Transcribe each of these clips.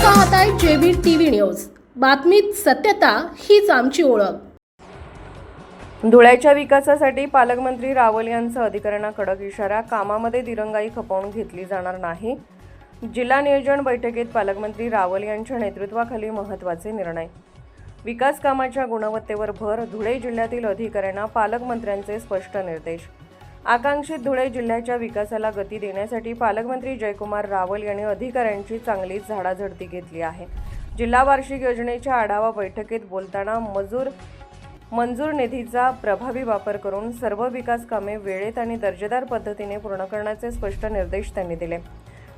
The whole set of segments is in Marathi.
पाहताय जेबी टीव्ही न्यूज। बातमीत सत्यता हीच आमची ओळख। धुळ्याच्या विकासासाठी पालकमंत्री रावल यांचा अधिकाऱ्यांना कडक इशारा। कामामध्ये दिरंगाई खपवून घेतली जाणार नाही। जिल्हा नियोजन बैठकीत पालकमंत्री रावल यांच्या नेतृत्वाखाली महत्त्वाचे निर्णय। विकास कामाच्या गुणवत्तेवर भर। धुळे जिल्ह्यातील अधिकाऱ्यांना पालकमंत्र्यांचे स्पष्ट निर्देश। आकांक्षित धुळे जिल्ह्याच्या विकासाला गती देण्यासाठी पालकमंत्री जयकुमार रावल यांनी अधिकाऱ्यांची चांगलीच झाडाझडती घेतली आहे। जिल्हा वार्षिक योजनेच्या आढावा बैठकीत बोलताना मंजूर निधीचा प्रभावी वापर करून सर्व विकास कामे वेळेत आणि दर्जेदार पद्धतीने पूर्ण करण्याचे स्पष्ट निर्देश त्यांनी दिले।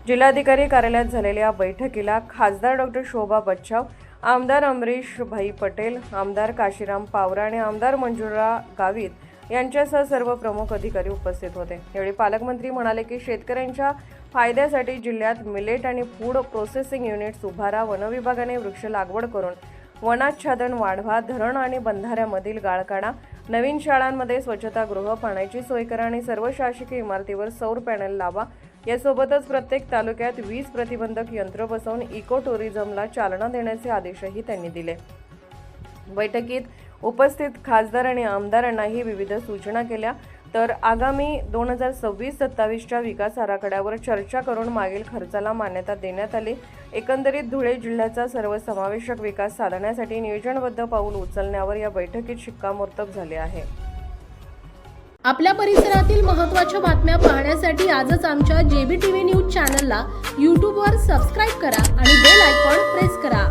जिल्हाधिकारी कार्यालयात झालेल्या बैठकीला खासदार डॉ. शोभा बच्छाव, आमदार अमरीश भाई पटेल, आमदार काशीराम पावरा आणि आमदार मंजुळा गावित यांच्यासह सर्व प्रमुख अधिकारी उपस्थित होते। यावेळी पालकमंत्री म्हणाले की शेतकऱ्यांच्या फायद्यासाठी जिल्ह्यात मिलेट आणि फूड प्रोसेसिंग युनिट्स उभारा। वन विभागाने वृक्ष लागवड करून वनाच्छादन वाढवा। धरण आणि बंधाऱ्यामधील गाळ काढा। नवीन शाळांमध्ये स्वच्छतागृह, पाण्याची सोय करा आणि सर्व शासकीय इमारतीवर सौर पॅनल लावा। यासोबतच प्रत्येक तालुक्यात वीज प्रतिबंधक यंत्र बसवून इको टुरिझमला चालना देण्याचे आदेशही त्यांनी दिले। बैठकीत उपस्थित खासदार आणि आमदारांनाही विविध सूचना केल्या। तर आगामी 2026-27च्या विकास आराखड्यावर चर्चा करून मागील खर्चाला मान्यता देण्यात आली। एकंदरीत धुळे जिल्ह्याचा सर्वसमावेशक विकास साधण्यासाठी नियोजनबद्ध पाऊल उचलण्यावर या बैठकीत शिक्कामोर्तब झाले आहे। आपल्या परिसरातील महत्त्वाच्या बातम्या पाहण्यासाठी आजच आमच्या जेबी टीव्ही न्यूज चॅनलला YouTube वर सबस्क्राइब करा आणि बेल आयकॉन प्रेस करा।